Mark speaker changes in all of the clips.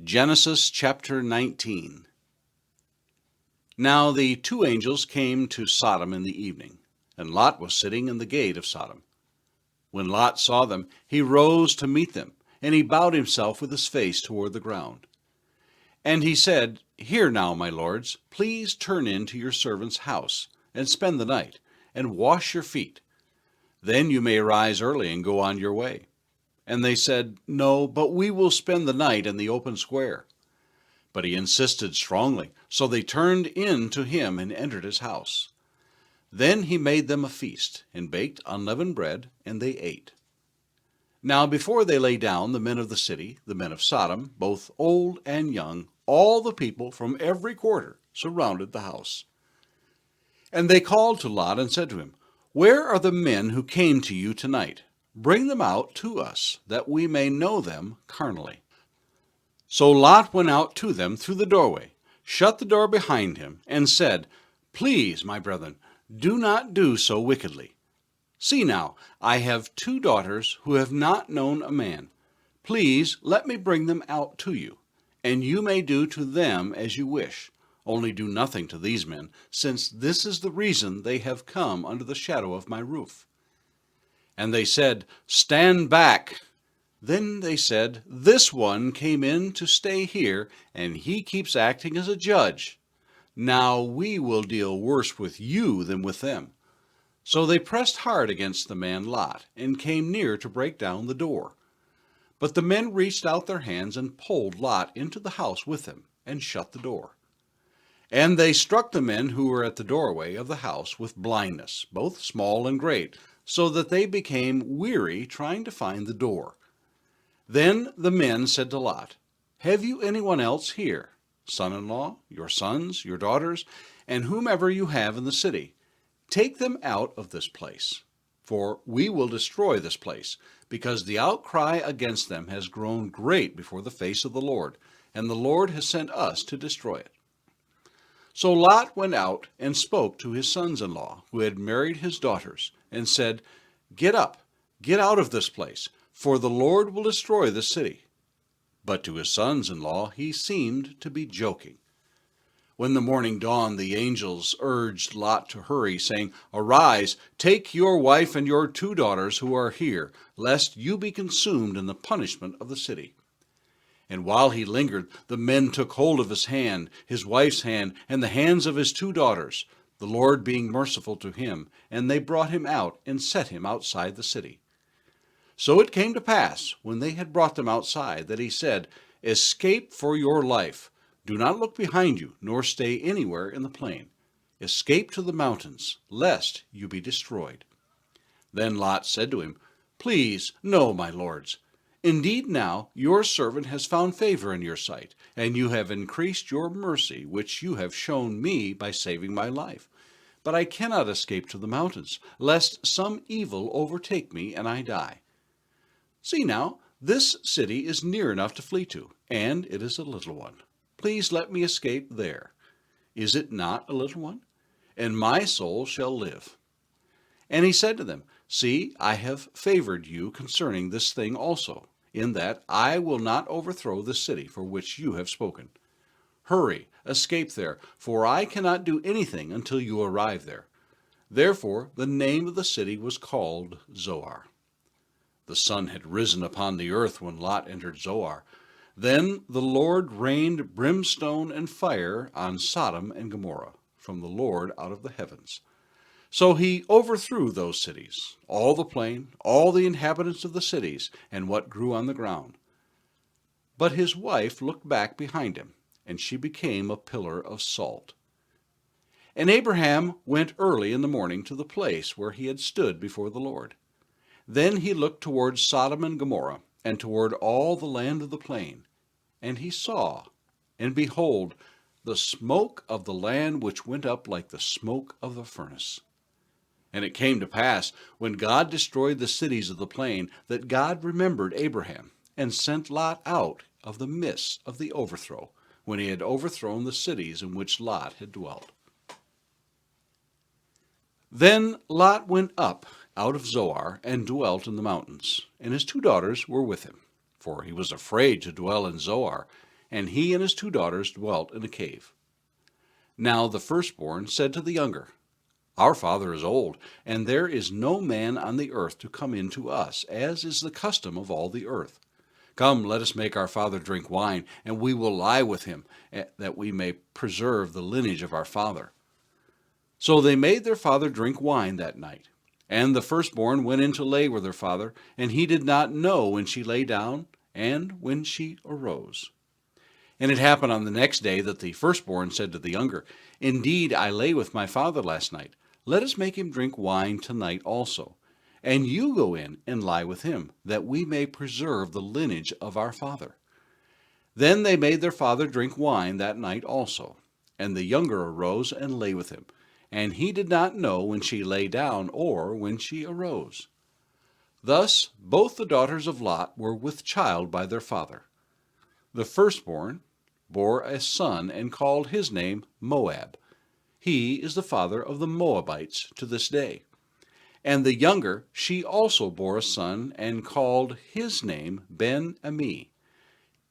Speaker 1: Genesis chapter 19. Now the two angels came to Sodom in the evening, and Lot was sitting in the gate of Sodom. When Lot saw them, he rose to meet them, and he bowed himself with his face toward the ground. And he said, Hear now, my lords, please turn into your servant's house, and spend the night, and wash your feet. Then you may rise early and go on your way. And they said, No, but we will spend the night in the open square. But he insisted strongly, so they turned in to him and entered his house. Then he made them a feast, and baked unleavened bread, and they ate. Now before they lay down, the men of the city, the men of Sodom, both old and young, all the people from every quarter, surrounded the house. And they called to Lot and said to him, Where are the men who came to you tonight? Bring them out to us, that we may know them carnally. So Lot went out to them through the doorway, shut the door behind him, and said, Please, my brethren, do not do so wickedly. See now, I have 2 daughters who have not known a man. Please let me bring them out to you, and you may do to them as you wish. Only do nothing to these men, since this is the reason they have come under the shadow of my roof. And they said, Stand back. Then they said, This one came in to stay here, and he keeps acting as a judge. Now we will deal worse with you than with them. So they pressed hard against the man Lot, and came near to break down the door. But the men reached out their hands and pulled Lot into the house with them, and shut the door. And they struck the men who were at the doorway of the house with blindness, both small and great, so that they became weary trying to find the door. Then the men said to Lot, Have you anyone else here, son-in-law, your sons, your daughters, and whomever you have in the city? Take them out of this place, for we will destroy this place, because the outcry against them has grown great before the face of the Lord, and the Lord has sent us to destroy it. So Lot went out and spoke to his sons-in-law, who had married his daughters, and said, Get up, get out of this place, for the Lord will destroy the city. But to his sons-in-law he seemed to be joking. When the morning dawned, the angels urged Lot to hurry, saying, Arise, take your wife and your 2 daughters who are here, lest you be consumed in the punishment of the city. And while he lingered, the men took hold of his hand, his wife's hand, and the hands of his 2 daughters, the Lord being merciful to him, and they brought him out and set him outside the city. So it came to pass, when they had brought them outside, that he said, Escape for your life. Do not look behind you, nor stay anywhere in the plain. Escape to the mountains, lest you be destroyed. Then Lot said to him, Please, no, my lords. Indeed now your servant has found favor in your sight, and you have increased your mercy, which you have shown me by saving my life. But I cannot escape to the mountains, lest some evil overtake me and I die. See now, this city is near enough to flee to, and it is a little one. Please let me escape there. Is it not a little one? And my soul shall live. And he said to them, See, I have favored you concerning this thing also, in that I will not overthrow the city for which you have spoken. Hurry, escape there, for I cannot do anything until you arrive there. Therefore the name of the city was called Zoar. The sun had risen upon the earth when Lot entered Zoar. Then the Lord rained brimstone and fire on Sodom and Gomorrah from the Lord out of the heavens. So he overthrew those cities, all the plain, all the inhabitants of the cities, and what grew on the ground. But his wife looked back behind him, and she became a pillar of salt. And Abraham went early in the morning to the place where he had stood before the Lord. Then he looked toward Sodom and Gomorrah, and toward all the land of the plain. And he saw, and behold, the smoke of the land which went up like the smoke of the furnace. And it came to pass, when God destroyed the cities of the plain, that God remembered Abraham, and sent Lot out of the midst of the overthrow, when he had overthrown the cities in which Lot had dwelt. Then Lot went up out of Zoar and dwelt in the mountains, and his 2 daughters were with him, for he was afraid to dwell in Zoar, and he and his 2 daughters dwelt in a cave. Now the firstborn said to the younger, Our father is old, and there is no man on the earth to come in to us, as is the custom of all the earth. Come, let us make our father drink wine, and we will lie with him, that we may preserve the lineage of our father. So they made their father drink wine that night. And the firstborn went in to lay with her father, and he did not know when she lay down and when she arose. And it happened on the next day that the firstborn said to the younger, Indeed, I lay with my father last night. Let us make him drink wine tonight also. And you go in and lie with him, that we may preserve the lineage of our father. Then they made their father drink wine that night also. And the younger arose and lay with him. And he did not know when she lay down or when she arose. Thus both the daughters of Lot were with child by their father. The firstborn bore a son and called his name Moab. He is the father of the Moabites to this day. And the younger, she also bore a son and called his name Ben-Ami.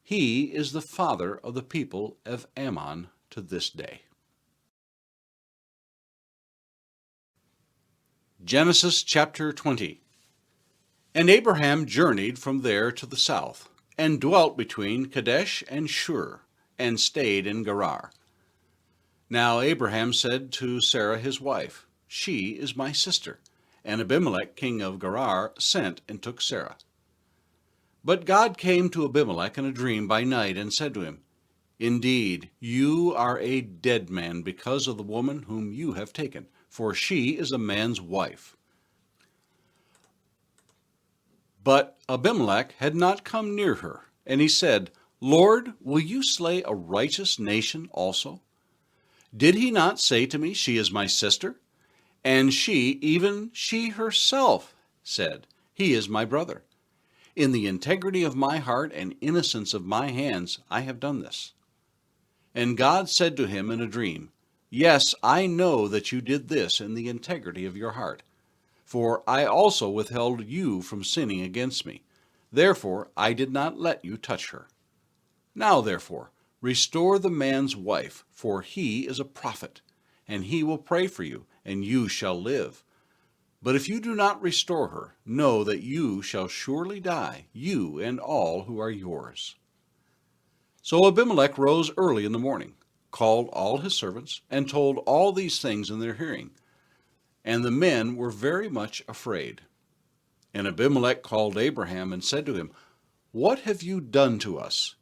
Speaker 1: He is the father of the people of Ammon to this day. Genesis chapter 20. And Abraham journeyed from there to the south, and dwelt between Kadesh and Shur, and stayed in Gerar. Now Abraham said to Sarah his wife, She is my sister. And Abimelech king of Gerar sent and took Sarah. But God came to Abimelech in a dream by night, and said to him, Indeed, you are a dead man because of the woman whom you have taken, for she is a man's wife. But Abimelech had not come near her, and he said, Lord, will you slay a righteous nation also? Did he not say to me, She is my sister? And she, even she herself, said, He is my brother. In the integrity of my heart and innocence of my hands I have done this. And God said to him in a dream, Yes, I know that you did this in the integrity of your heart. For I also withheld you from sinning against me. Therefore I did not let you touch her. Now therefore, restore the man's wife, for he is a prophet, and he will pray for you, and you shall live. But if you do not restore her, know that you shall surely die, you and all who are yours. So Abimelech rose early in the morning, called all his servants, and told all these things in their hearing. And the men were very much afraid. And Abimelech called Abraham and said to him, What have you done to us?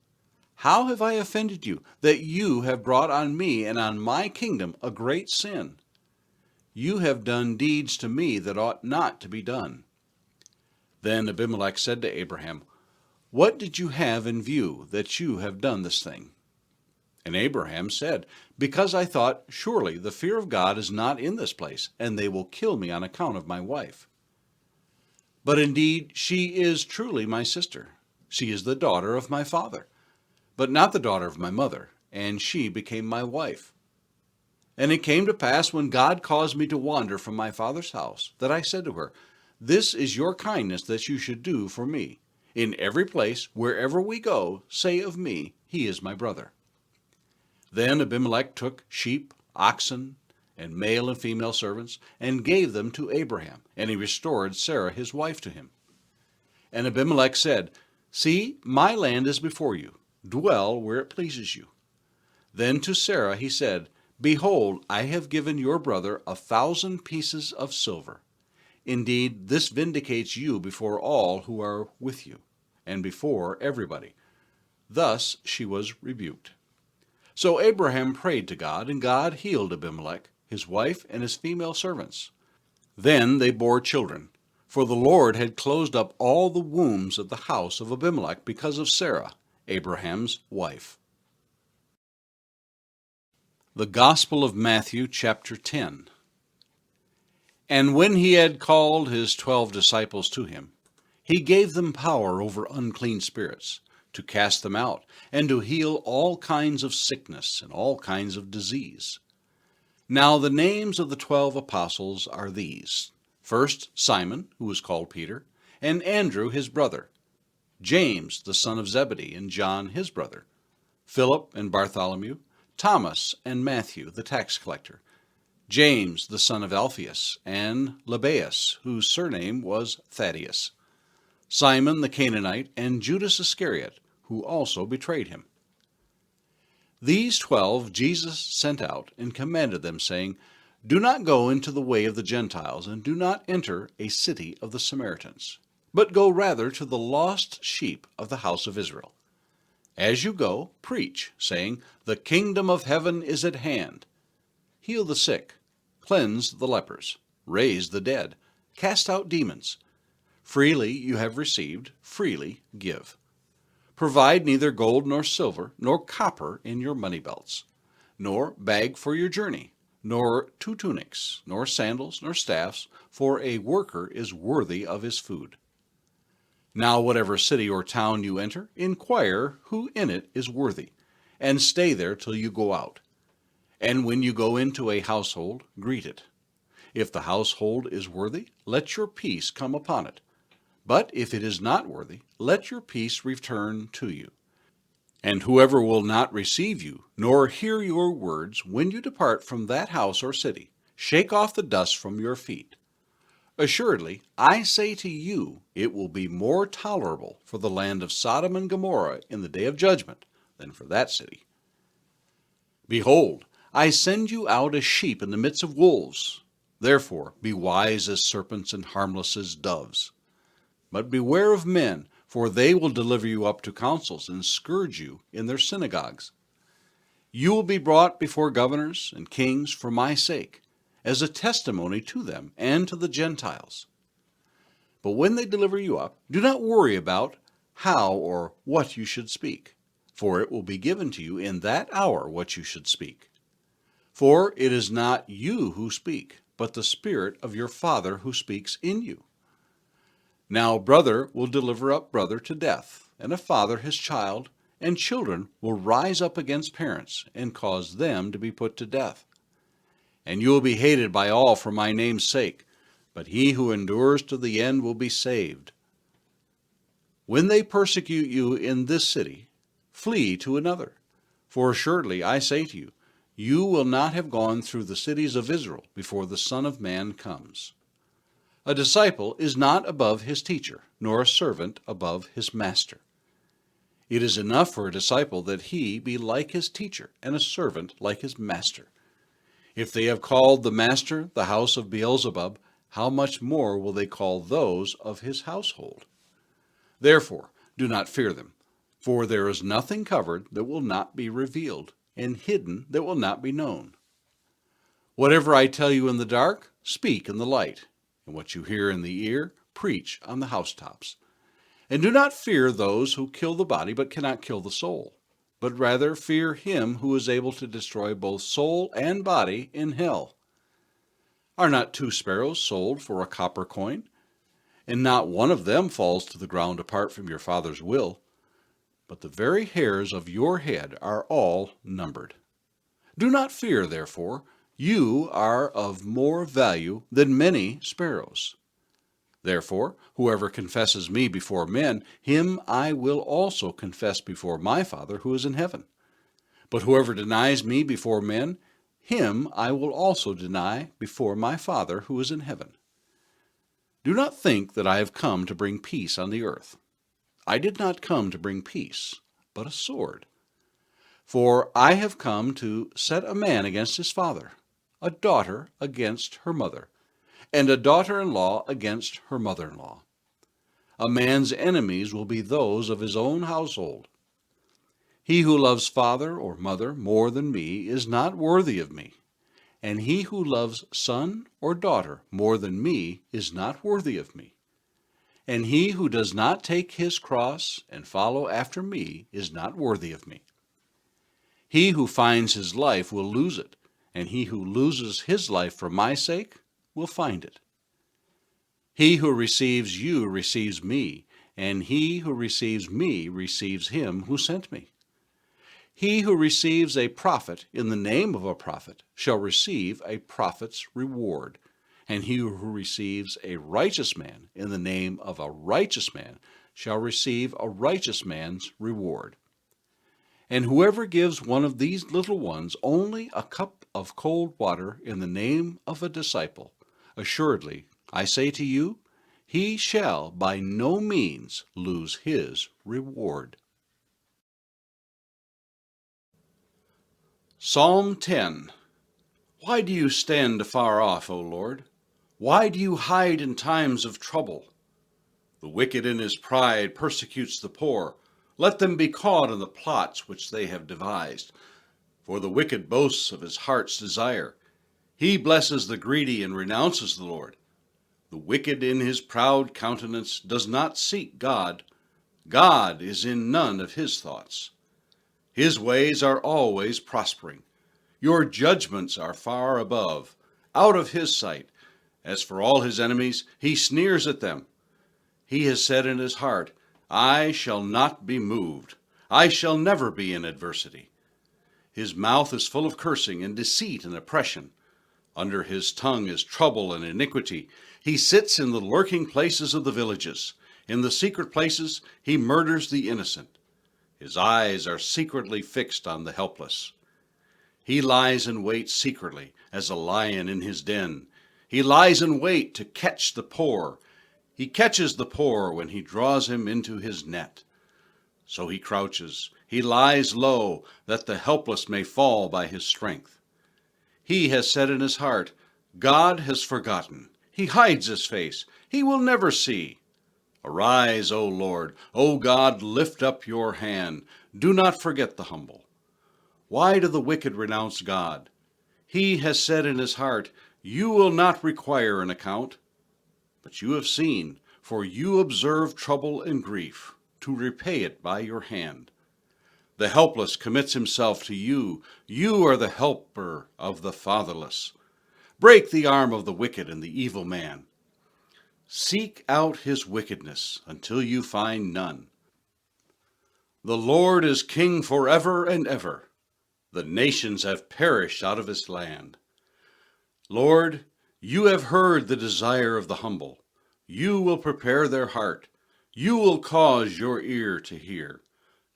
Speaker 1: How have I offended you, that you have brought on me and on my kingdom a great sin? You have done deeds to me that ought not to be done. Then Abimelech said to Abraham, What did you have in view, that you have done this thing? And Abraham said, Because I thought, surely the fear of God is not in this place, and they will kill me on account of my wife. But indeed she is truly my sister. She is the daughter of my father, but not the daughter of my mother, and she became my wife. And it came to pass, when God caused me to wander from my father's house, that I said to her, This is your kindness that you should do for me. In every place, wherever we go, say of me, He is my brother. Then Abimelech took sheep, oxen, and male and female servants, and gave them to Abraham, and he restored Sarah his wife to him. And Abimelech said, See, my land is before you. Dwell where it pleases you. Then to Sarah he said, Behold, I have given your brother 1,000 pieces of silver. Indeed, this vindicates you before all who are with you, and before everybody. Thus she was rebuked. So Abraham prayed to God, and God healed Abimelech, his wife, and his female servants. Then they bore children, for the Lord had closed up all the wombs of the house of Abimelech because of Sarah, Abraham's wife. The Gospel of Matthew, chapter 10. And when he had called his 12 disciples to him, he gave them power over unclean spirits, to cast them out, and to heal all kinds of sickness and all kinds of disease. Now the names of the 12 apostles are these: first, Simon, who was called Peter, and Andrew his brother, James the son of Zebedee, and John his brother, Philip and Bartholomew, Thomas and Matthew, the tax collector, James the son of Alphaeus, and Lebbaeus, whose surname was Thaddeus, Simon the Canaanite, and Judas Iscariot, who also betrayed him. These 12 Jesus sent out and commanded them, saying, Do not go into the way of the Gentiles, and do not enter a city of the Samaritans, but go rather to the lost sheep of the house of Israel. As you go, preach, saying, The kingdom of heaven is at hand. Heal the sick, cleanse the lepers, raise the dead, cast out demons. Freely you have received, freely give. Provide neither gold nor silver nor copper in your money belts, nor bag for your journey, nor 2 tunics, nor sandals, nor staffs, for a worker is worthy of his food. Now whatever city or town you enter, inquire who in it is worthy, and stay there till you go out. And when you go into a household, greet it. If the household is worthy, let your peace come upon it. But if it is not worthy, let your peace return to you. And whoever will not receive you, nor hear your words, when you depart from that house or city, shake off the dust from your feet. Assuredly, I say to you, it will be more tolerable for the land of Sodom and Gomorrah in the day of judgment than for that city. Behold, I send you out as sheep in the midst of wolves. Therefore, be wise as serpents and harmless as doves. But beware of men, for they will deliver you up to councils and scourge you in their synagogues. You will be brought before governors and kings for my sake, as a testimony to them and to the Gentiles. But when they deliver you up, do not worry about how or what you should speak, for it will be given to you in that hour what you should speak. For it is not you who speak, but the Spirit of your Father who speaks in you. Now brother will deliver up brother to death, and a father his child, and children will rise up against parents and cause them to be put to death. And you will be hated by all for my name's sake, but he who endures to the end will be saved. When they persecute you in this city, flee to another. For assuredly I say to you, you will not have gone through the cities of Israel before the Son of Man comes. A disciple is not above his teacher, nor a servant above his master. It is enough for a disciple that he be like his teacher, and a servant like his master. If they have called the master the house of Beelzebub, how much more will they call those of his household? Therefore, do not fear them, for there is nothing covered that will not be revealed, and hidden that will not be known. Whatever I tell you in the dark, speak in the light, and what you hear in the ear, preach on the housetops. And do not fear those who kill the body but cannot kill the soul, but rather fear him who is able to destroy both soul and body in hell. Are not 2 sparrows sold for a copper coin? And not one of them falls to the ground apart from your Father's will. But the very hairs of your head are all numbered. Do not fear, therefore, you are of more value than many sparrows. Therefore, whoever confesses me before men, him I will also confess before my Father who is in heaven. But whoever denies me before men, him I will also deny before my Father who is in heaven. Do not think that I have come to bring peace on the earth. I did not come to bring peace, but a sword. For I have come to set a man against his father, a daughter against her mother, and a daughter-in-law against her mother-in-law. A man's enemies will be those of his own household. He who loves father or mother more than me is not worthy of me, and he who loves son or daughter more than me is not worthy of me. And he who does not take his cross and follow after me is not worthy of me. He who finds his life will lose it, and he who loses his life for my sake will find it. He who receives you receives me, and he who receives me receives him who sent me. He who receives a prophet in the name of a prophet shall receive a prophet's reward, and he who receives a righteous man in the name of a righteous man shall receive a righteous man's reward. And whoever gives one of these little ones only a cup of cold water in the name of a disciple, assuredly, I say to you, he shall by no means lose his reward. Psalm 10. Why do you stand afar off, O Lord? Why do you hide in times of trouble? The wicked in his pride persecutes the poor. Let them be caught in the plots which they have devised. For the wicked boasts of his heart's desire. He blesses the greedy and renounces the Lord. The wicked in his proud countenance does not seek God. God is in none of his thoughts. His ways are always prospering. Your judgments are far above, out of his sight. As for all his enemies, he sneers at them. He has said in his heart, I shall not be moved. I shall never be in adversity. His mouth is full of cursing and deceit and oppression. Under his tongue is trouble and iniquity. He sits in the lurking places of the villages. In the secret places he murders the innocent. His eyes are secretly fixed on the helpless. He lies in wait secretly, as a lion in his den. He lies in wait to catch the poor. He catches the poor when he draws him into his net. So he crouches, he lies low, that the helpless may fall by his strength. He has said in his heart, God has forgotten. He hides his face. He will never see. Arise, O Lord. O God, lift up your hand. Do not forget the humble. Why do the wicked renounce God? He has said in his heart, you will not require an account. But you have seen, for you observe trouble and grief, to repay it by your hand. The helpless commits himself to you. You are the helper of the fatherless. Break the arm of the wicked and the evil man. Seek out his wickedness until you find none. The Lord is king forever and ever. The nations have perished out of his land. Lord, you have heard the desire of the humble. You will prepare their heart. You will cause your ear to hear,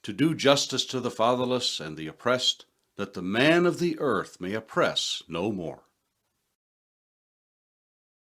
Speaker 1: to do justice to the fatherless and the oppressed, that the man of the earth may oppress no more.